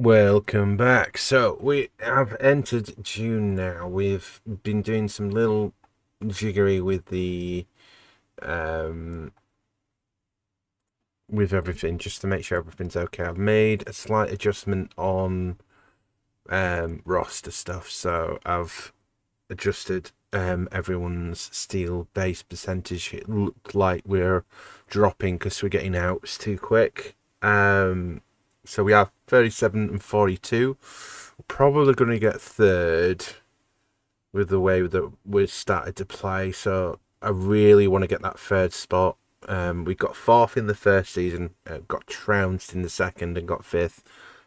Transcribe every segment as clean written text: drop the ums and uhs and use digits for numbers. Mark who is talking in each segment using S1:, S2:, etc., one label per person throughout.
S1: Welcome back. So we have entered June now. We've been doing some little jiggery with the with everything just to make sure everything's okay. I've made a slight adjustment on roster stuff, so I've adjusted everyone's steel base percentage. It looked like we're dropping because we're getting outs too quick. So we have 37 and 42. We're probably going to get third with the way that we started to play. So I really want to get that third spot. We got fourth in the first season, got trounced in the second, and got fifth.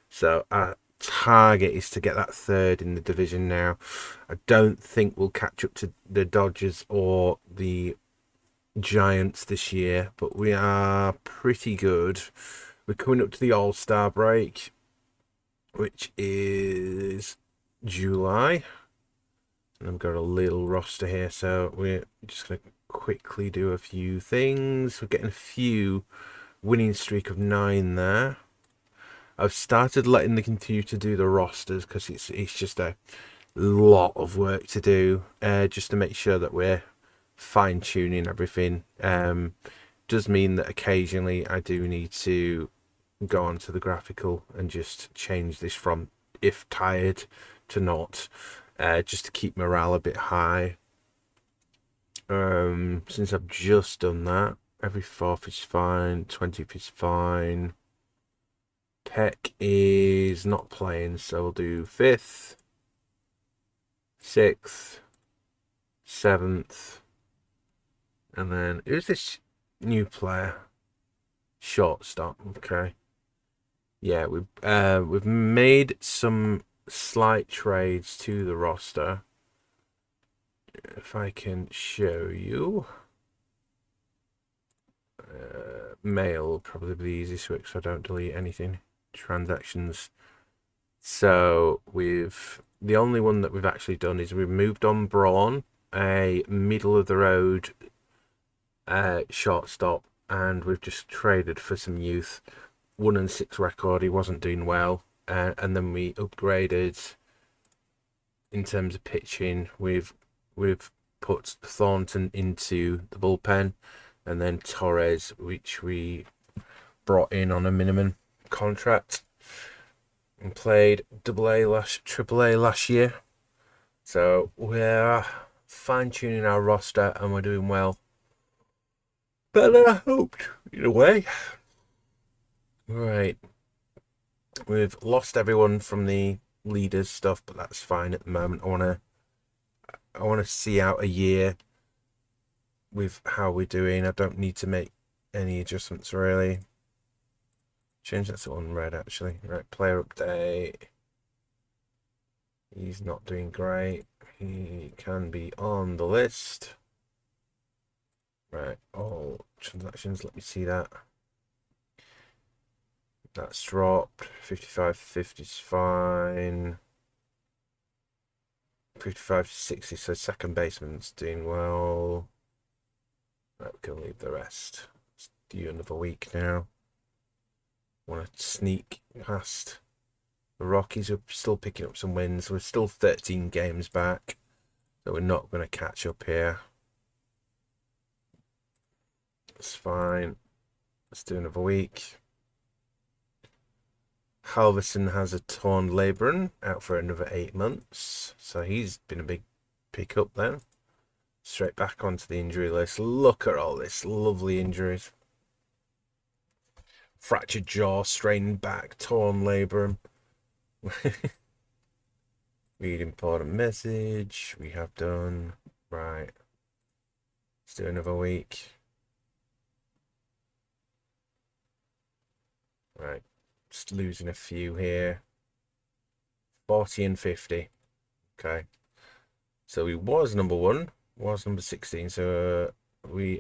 S1: So our target is to get that third in the division now. I don't think we'll catch up to the Dodgers or the Giants this year, but we are pretty good. We're coming up to the All-Star break, which is July. And I've got a little roster here, so we're just going to quickly do a few things. We're getting a few winning streak of 9 there. I've started letting the computer do the rosters because it's just a lot of work to do, just to make sure that we're fine tuning everything. Does mean that occasionally I do need to go onto the graphical and just change this from if tired to not, just to keep morale a bit high. Since I've just done that, every 4th is fine, 20th is fine. Peck is not playing, so we'll do 5th, 6th, 7th, and then who's this new player? Shortstop. Okay. Yeah, we've made some slight trades to the roster. If I can show you, mail probably the easiest way so I don't delete anything. Transactions. So the only one that we've actually done is we've moved on Braun, a middle of the road shortstop, and we've just traded for some youth. 1-6 record. He wasn't doing well, and then we upgraded in terms of pitching. We've put Thornton into the bullpen, and then Torres, which we brought in on a minimum contract and played Triple A last year. So we're fine tuning our roster and we're doing well. Better than I hoped, in a way. Right. We've lost everyone from the leaders stuff, but that's fine at the moment. I wanna see out a year with how we're doing. I don't need to make any adjustments really. Change that to unread actually. Right, player update. He's not doing great. He can be on the list. Right, all transactions, let me see that. That's dropped. 55-50 is fine. 55-60, so second baseman's doing well. Right, we can leave the rest. Let's do another week now. Want to sneak past the Rockies. Are still picking up some wins. We're still 13 games back, so we're not going to catch up here. That's fine. Let's do another week. Halverson has a torn labrum, out for another 8 months, so he's been a big pickup then. Straight back onto the injury list. Look at all this lovely injuries. Fractured jaw, strained back, torn labrum. Read important message. We have done. Right. Let's do another week. Right. Just losing a few here. 40 and 50. Okay. So he was number 1. Was number 16. So we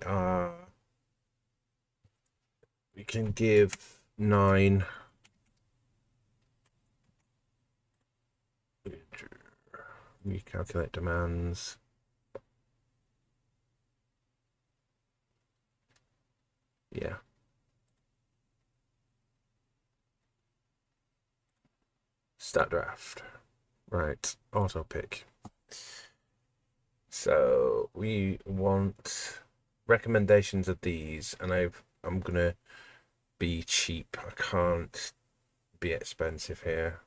S1: can give 9. Recalculate demands. Yeah. Start draft. Right, auto pick. So we want recommendations of these, and I'm gonna be cheap. I can't be expensive here.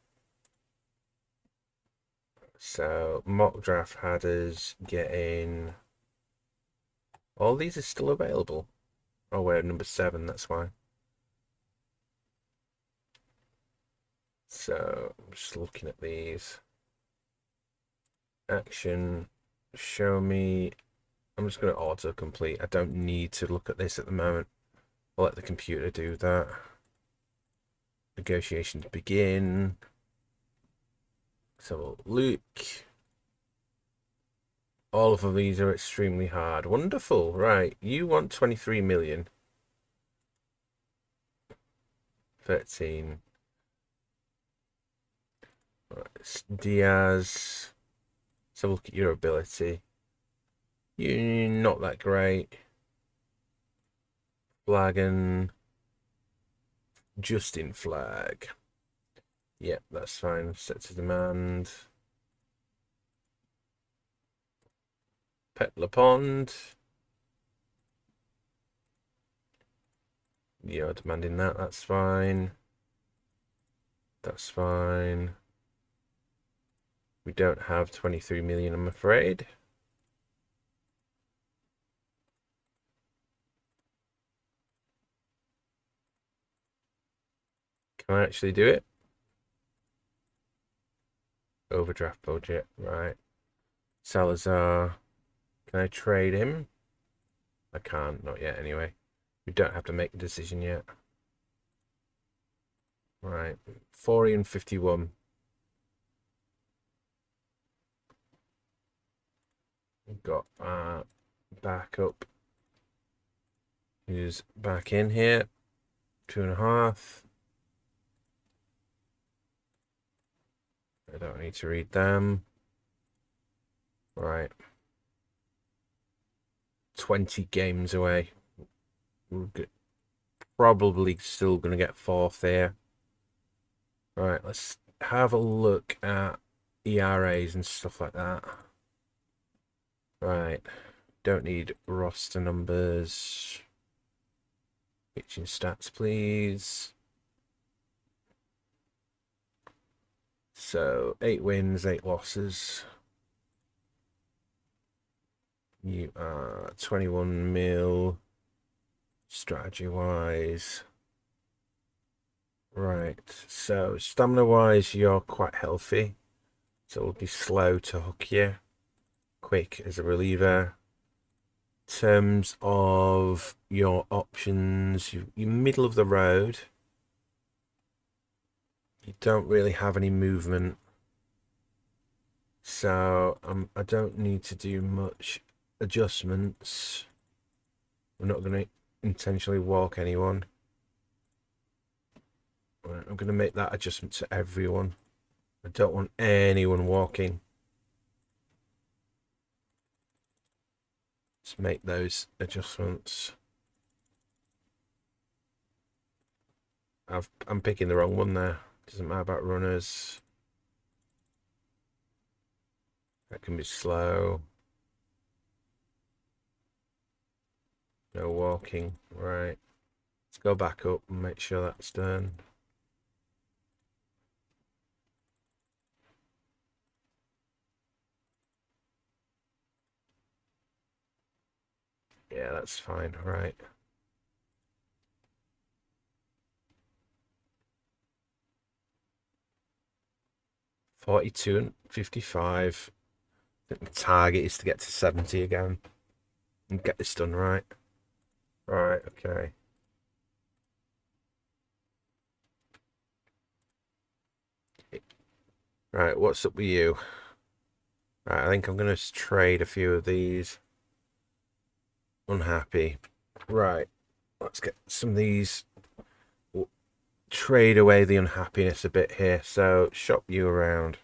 S1: So mock draft had us getting. All these are still available. Oh, we're at number 7. That's why. So I'm just looking at these. Action. Show me. I'm just going to auto-complete. I don't need to look at this at the moment. I'll let the computer do that. Negotiations begin. So look. All of these are extremely hard. Wonderful. Right. You want 23 million. 13. Right. Diaz. Let's have a look at your ability. You're not that great. Flagon. Justin Flag. Yep, that's fine. Set to demand. Pet Le Pond. You're demanding that. That's fine. That's fine. We don't have 23 million, I'm afraid. Can I actually do it? Overdraft budget, right. Salazar. Can I trade him? I can't, not yet anyway. We don't have to make a decision yet. Right, 40 and 51. We've got backup. Who's back in here? 2.5. I don't need to read them. Right. 20 games away. We're probably still going to get 4th here. Right, let's have a look at ERAs and stuff like that. Right. Don't need roster numbers. Pitching stats, please. So 8 wins, 8 losses. You are 21 mil strategy wise. Right, so stamina wise, you're quite healthy. So it'll be slow to hook you. Quick as a reliever. In terms of your options, you're middle of the road. You don't really have any movement. So I don't need to do much adjustments. We're not going to intentionally walk anyone. Right, I'm going to make that adjustment to everyone. I don't want anyone walking. Let's make those adjustments. I'm picking the wrong one there. Doesn't matter about runners. That can be slow. No walking. Right. Let's go back up and make sure that's done. Yeah, that's fine. Right. $42 and 55. I think the target is to get to 70 again and get this done right. Right, okay. Right, what's up with you? Right, I think I'm going to trade a few of these. Unhappy. Right, let's get some of these. Trade away the unhappiness a bit here. So, shop you around.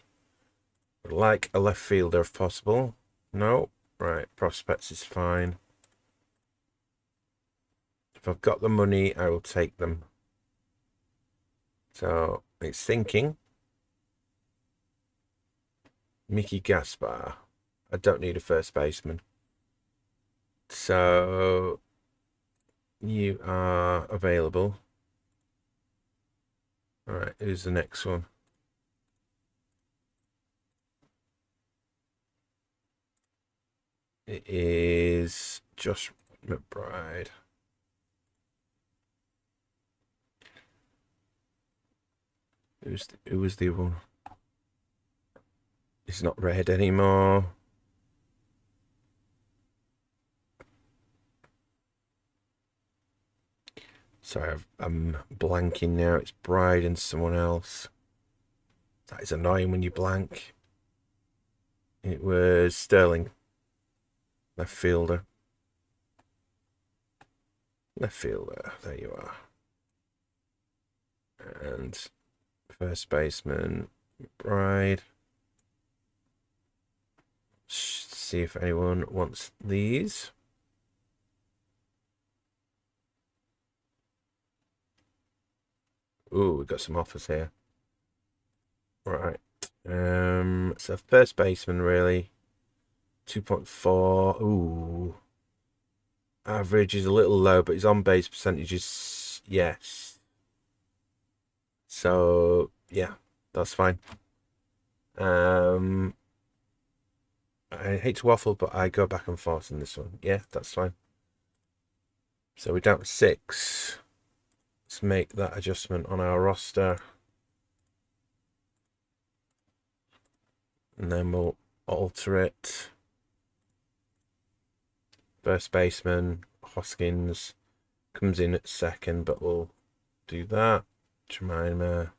S1: Like a left fielder if possible. No. Right, prospects is fine. If I've got the money, I will take them. So, it's thinking. Mickey Gaspar. I don't need a first baseman. So you are available. All right, who's the next one? It is Josh McBride. Who was the other one? It's not red anymore. Sorry, I'm blanking now. It's Bride and someone else. That is annoying when you blank. It was Sterling. Left fielder. Left fielder. There you are. And first baseman, Bride. See if anyone wants these. Ooh, we've got some offers here. Right. So first baseman, really. 2.4. Ooh. Average is a little low, but his on-base percentage is yes. So yeah, that's fine. I hate to waffle, but I go back and forth in this one. Yeah, that's fine. So we're down to 6. Let's make that adjustment on our roster. And then we'll alter it. First baseman, Hoskins, comes in at second, but we'll do that. Jemima.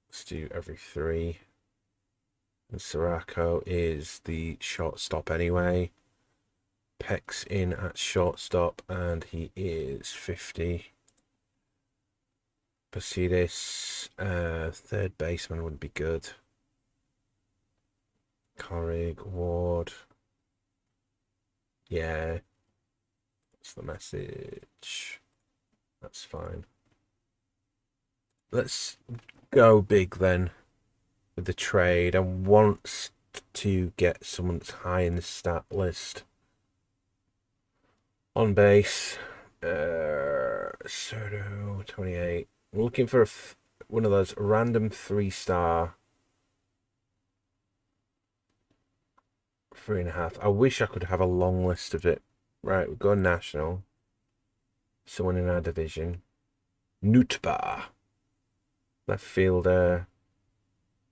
S1: Let's do every 3. And Sirocco is the shortstop anyway. Peck's in at shortstop, and he is 50. Pasidis, third baseman would be good. Corrig, Ward. Yeah. That's the message. That's fine. Let's go big then with the trade. I want to get someone that's high in the stat list. On base, Soto, 28. I'm looking for one of those random 3-star 3.5. I wish I could have a long list of it. Right, we've got national. Someone in our division. Nutbar. Left fielder.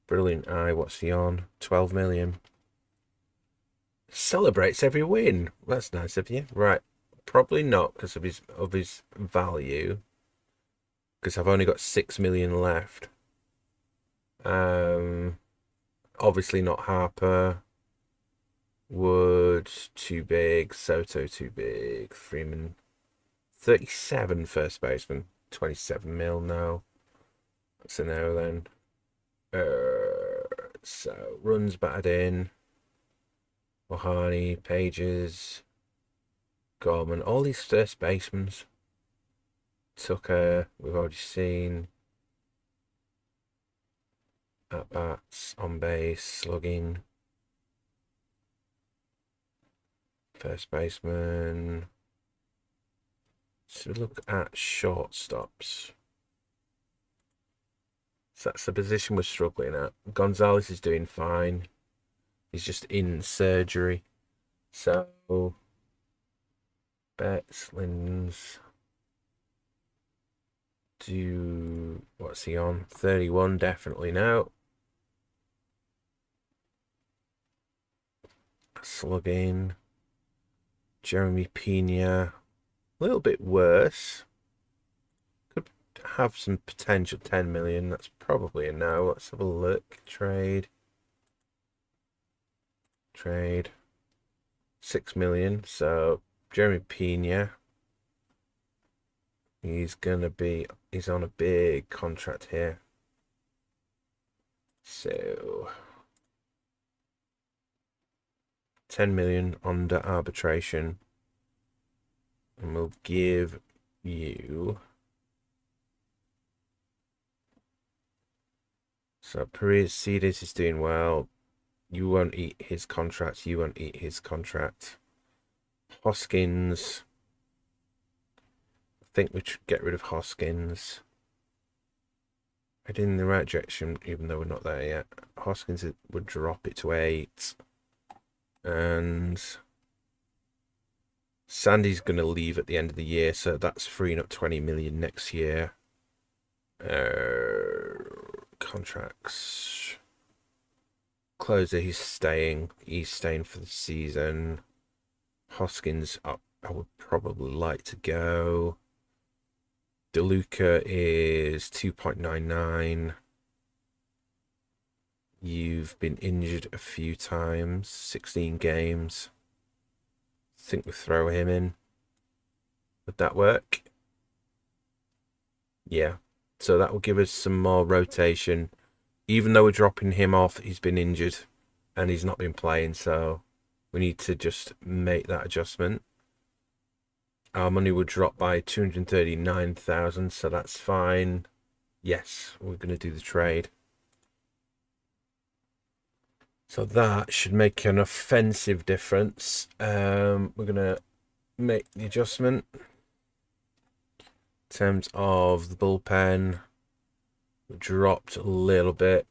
S1: Brilliant eye. What's he on? 12 million. Celebrates every win. That's nice of you. Right. Probably not because of his value. Because I've only got 6 million left. Obviously not Harper. Wood too big. Soto too big. Freeman 37 first baseman. 27 mil now. That's a no then. So runs batted in. Ohani, Pages, Gorman, all these first basemen. Tucker, we've already seen. At bats, on base, slugging. First baseman. So look at shortstops. So that's the position we're struggling at. Gonzalez is doing fine. He's just in surgery. So Betts, Lindens. What's he on? 31, definitely now. Slugging. Jeremy Pena. A little bit worse. Could have some potential. 10 million. That's probably a no. Let's have a look. Trade. 6 million. So Jeremy Pena. He's on a big contract here. So 10 million under arbitration. And we'll give you. So Paris Cedis is doing well. You won't eat his contract. You won't eat his contract. Hoskins. I think we should get rid of Hoskins. Heading in the right direction, even though we're not there yet. Hoskins would drop it to 8. And Sandy's going to leave at the end of the year, so that's freeing up 20 million next year. Contracts. Closer, he's staying. He's staying for the season. Hoskins, I would probably like to go. DeLuca is 2.99. You've been injured a few times. 16 games. I think we throw him in. Would that work? Yeah. So that will give us some more rotation. Even though we're dropping him off, he's been injured and he's not been playing, so we need to just make that adjustment. Our money would drop by 239,000, so that's fine. Yes, we're going to do the trade. So that should make an offensive difference. We're going to make the adjustment. In terms of the bullpen, dropped a little bit.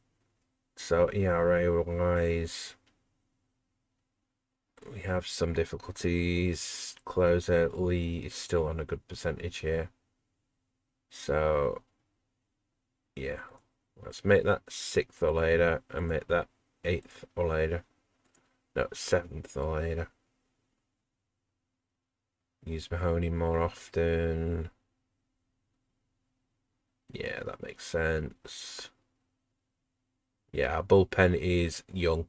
S1: So ERA wise, we have some difficulties. Closer Lee is still on a good percentage here. So yeah, let's make that 6th or later and make that 8th or later. No, 7th or later. Use Mahoney more often. Yeah, that makes sense. Yeah, our bullpen is young.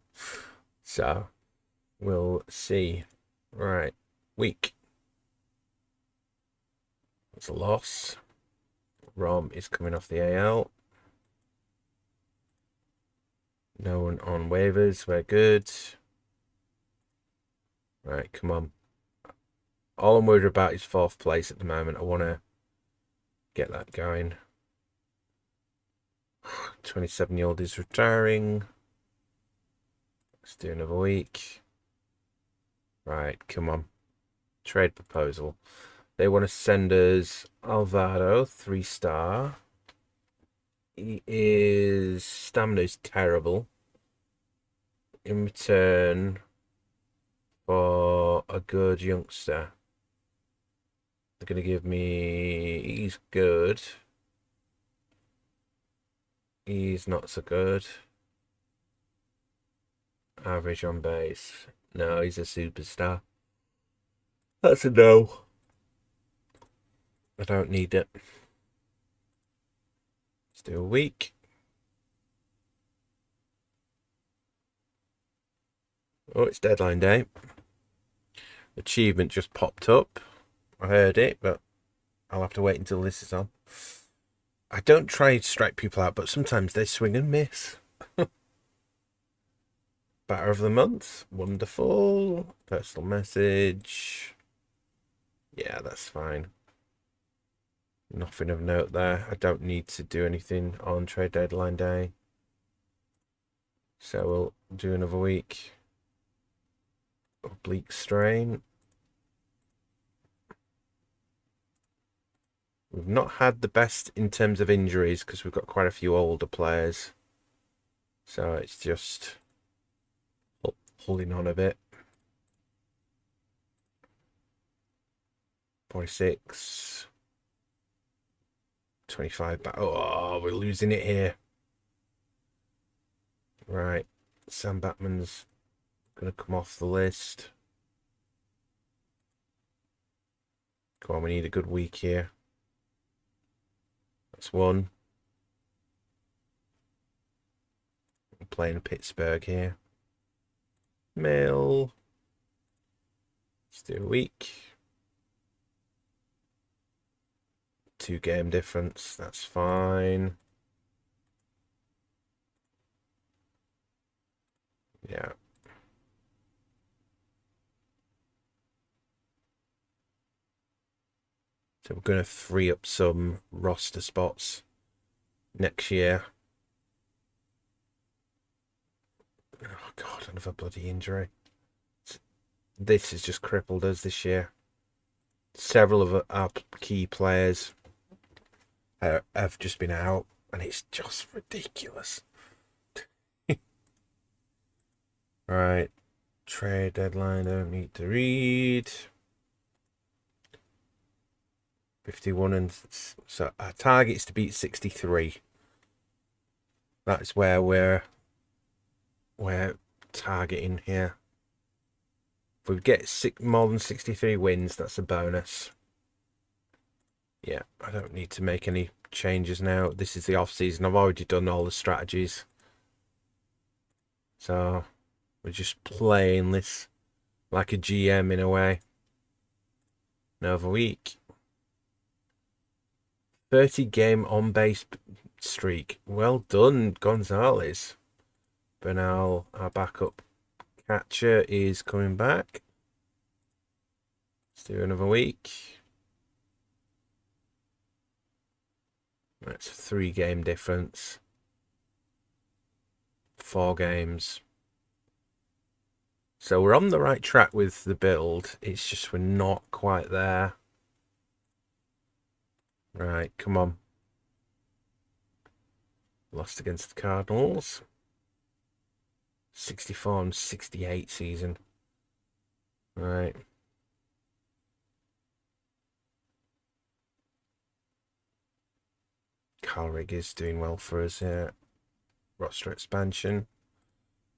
S1: So we'll see. Right. Week. That's a loss. Rom is coming off the AL. No one on waivers. We're good. Right, come on. All I'm worried about is 4th place at the moment. I want to get that going. 27-year-old is retiring. Let's do another week. Right, come on. Trade proposal. They want to send us Alvaro, 3-star. His stamina is terrible. In return for a good youngster, they're going to give me... He's good. He's not so good. Average on base. No, he's a superstar. That's a no. I don't need it. Let's do a week. Oh, it's deadline day. Achievement just popped up. I heard it, but I'll have to wait until this is on. I don't try to strike people out, but sometimes they swing and miss. Batter of the month. Wonderful. Personal message. Yeah, that's fine. Nothing of note there. I don't need to do anything on trade deadline day. So we'll do another week. Oblique strain. We've not had the best in terms of injuries because we've got quite a few older players. So it's just holding on a bit. 46. 25 back. Oh, we're losing it here. Right. Sam Batman's going to come off the list. Come on, we need a good week here. That's one. I'm playing Pittsburgh here. Mill. Let's do a week. 2-game difference. That's fine. Yeah. So we're going to free up some roster spots next year. Oh God, Another bloody injury. This has just crippled us this year. Several of our key players have just been out, and it's just ridiculous. Right. Trade deadline, don't need to read. 51, and so our target is to beat 63. That's where we're targeting here. If we get more than 63 wins, that's a bonus. Yeah, I don't need to make any changes now. This is the off season. I've already done all the strategies, so we're just playing this like a GM in a way. Another week. 30 game on base streak. Well done, Gonzalez. Bernal, our backup catcher, is coming back. Let's do another week. That's a 3-game difference. 4 games. So we're on the right track with the build. It's just we're not quite there. Right, come on. Lost against the Cardinals. 64 and 68 season. Right. Calrig is doing well for us here. Roster expansion.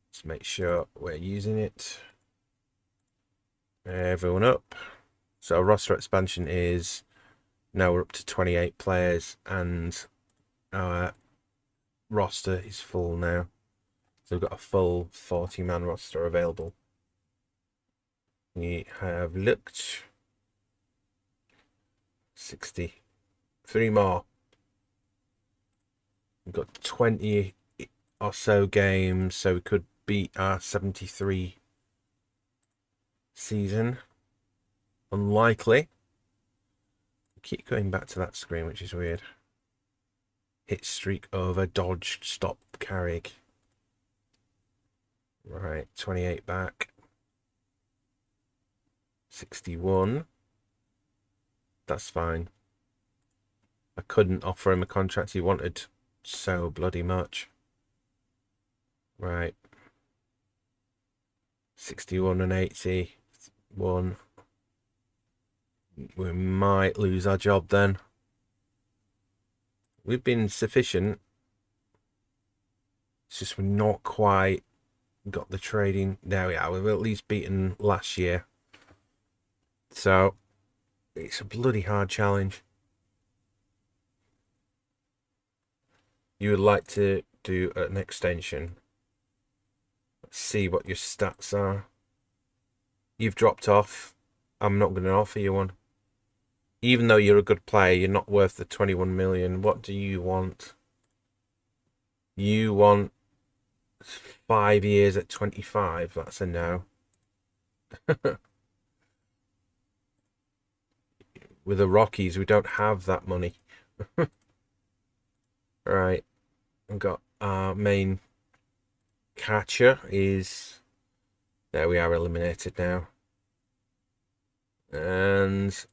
S1: Let's make sure we're using it. Everyone up. So roster expansion is now we're up to 28 players, and our roster is full now. So we've got a full 40-man roster available. We have looked. 63 more. We've got 20 or so games, so we could beat our 73 season. Unlikely. We keep going back to that screen, which is weird. Hit streak over, dodge, stop, Carrick. Right, 28 back. 61. That's fine. I couldn't offer him a contract he wanted so bloody much. Right. 61 and 81. We might lose our job then. We've been sufficient. It's just we're not quite got the trading. There we are. We've at least beaten last year. So it's a bloody hard challenge. You would like to do an extension. Let's see what your stats are. You've dropped off. I'm not going to offer you one. Even though you're a good player, you're not worth the 21 million. What do you want? You want 5 years at 25. That's a no. With the Rockies, we don't have that money. Right. We've got our main catcher is... There we are, eliminated now. And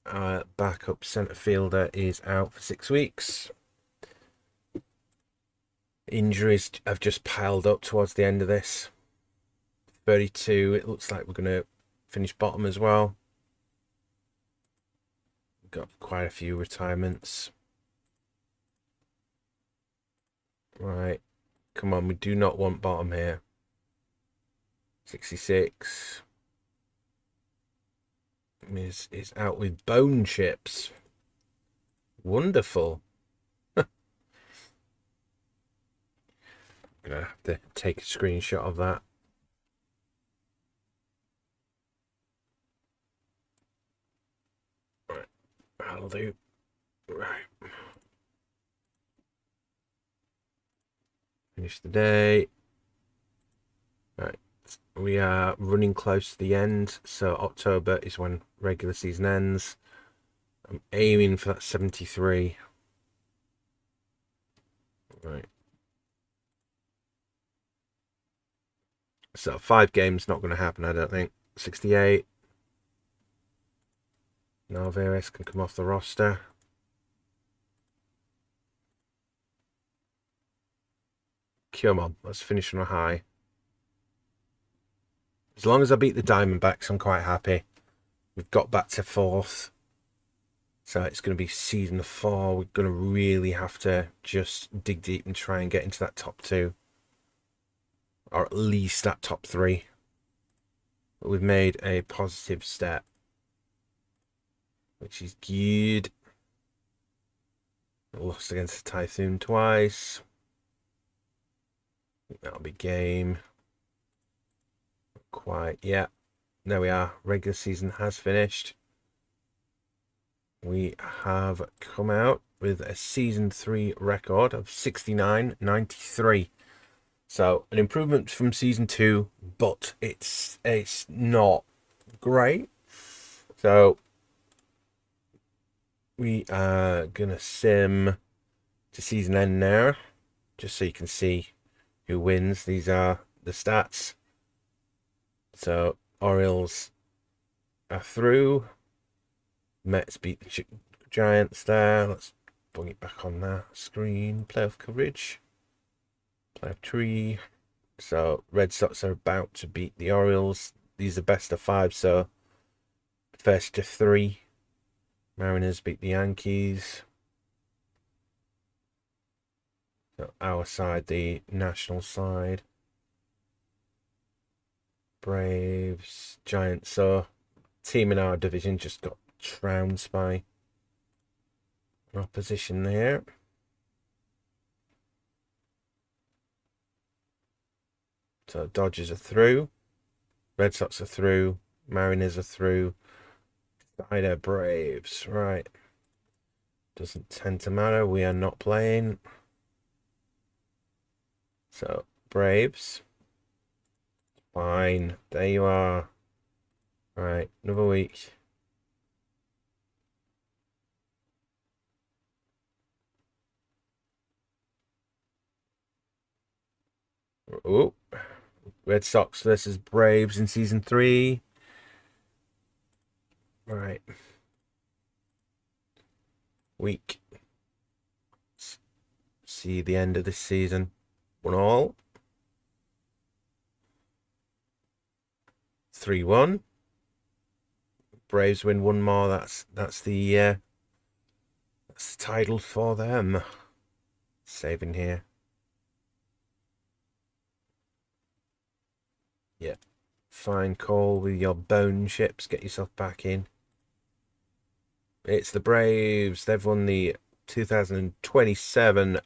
S1: our backup centre fielder is out for 6 weeks. Injuries have just piled up towards the end of this. 32. It looks like we're going to finish bottom as well. We've got quite a few retirements. Right. Come on, we do not want bottom here. 66. Is out with bone chips. Wonderful. Gonna have to take a screenshot of that. Right, that'll do. Right. Finish the day. Right. We are running close to the end, so October is when regular season ends. I'm aiming for that 73. Right. So 5 games, not going to happen, I don't think. 68. Narvaez can come off the roster. Come on, let's finish on a high. As long as I beat the Diamondbacks, I'm quite happy. We've got back to 4th. So it's going to be season 4. We're going to really have to just dig deep and try and get into that top 2. Or at least that top 3. But we've made a positive step, which is good. Lost against the Typhoon twice. That'll be game. Quite, yeah. There we are. Regular season has finished. We have come out with a season 3 record of 69.93. So an improvement from season 2, but it's not great. So we are gonna sim to season end now, just so you can see who wins. These are the stats. So Orioles are through. Mets beat the Giants there. Let's bring it back on that screen. Playoff coverage. Playoff tree. So Red Sox are about to beat the Orioles. These are best of 5, so first to 3. Mariners beat the Yankees. So our side, the national side. Braves, Giants. So team in our division just got trounced by opposition there. So Dodgers are through. Red Sox are through. Mariners are through. Spider Braves. Right. Doesn't tend to matter. We are not playing. So Braves. Fine. There you are. Right. Another week. Oh. Red Sox versus Braves in season 3. Right. Week. See the end of this season. 1-1. 3-1. Braves win 1 more. That's the title for them. Saving here. Yeah. Fine call with your bone chips. Get yourself back in. It's the Braves. They've won the 2027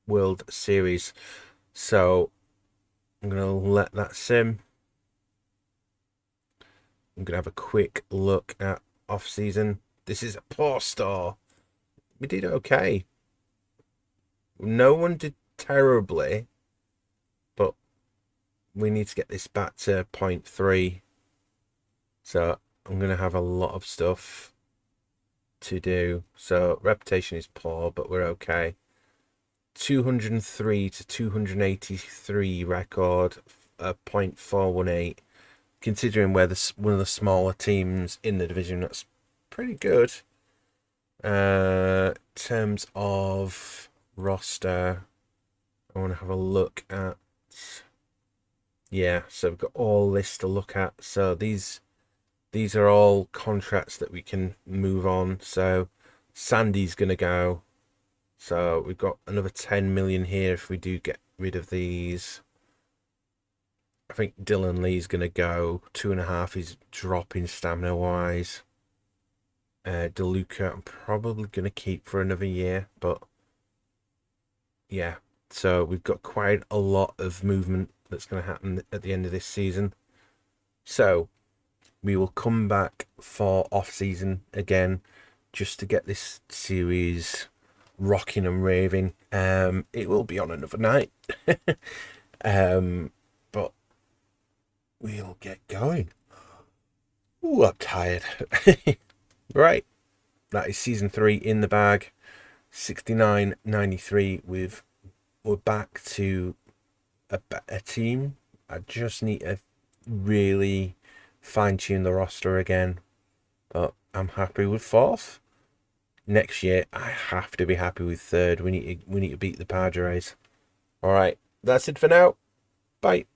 S1: World Series. So I'm going to let that sim. I'm going to have a quick look at off-season. This is a poor start. We did okay. No one did terribly, but we need to get this back to 0.3. So I'm going to have a lot of stuff to do. So reputation is poor, but we're okay. 203 to 283 record, 0.418. Considering we're one of the smaller teams in the division, that's pretty good. Terms of roster, I want to have a look at. Yeah, so we've got all this to look at. So these are all contracts that we can move on. So Sandy's gonna go. So we've got another 10 million here if we do get rid of these. I think Dylan Lee's gonna go. 2.5 is dropping stamina wise. DeLuca I'm probably gonna keep for another year, but yeah. So we've got quite a lot of movement that's going to happen at the end of this season. So we will come back for off-season again just to get this series rocking and raving. It will be on another night. But we'll get going. Ooh, I'm tired. Right. That is season 3 in the bag. 69.93. We're back to a team. I just need to really fine-tune the roster again. But I'm happy with 4th. Next year, I have to be happy with 3rd. We need to beat the Padres. All right, that's it for now. Bye.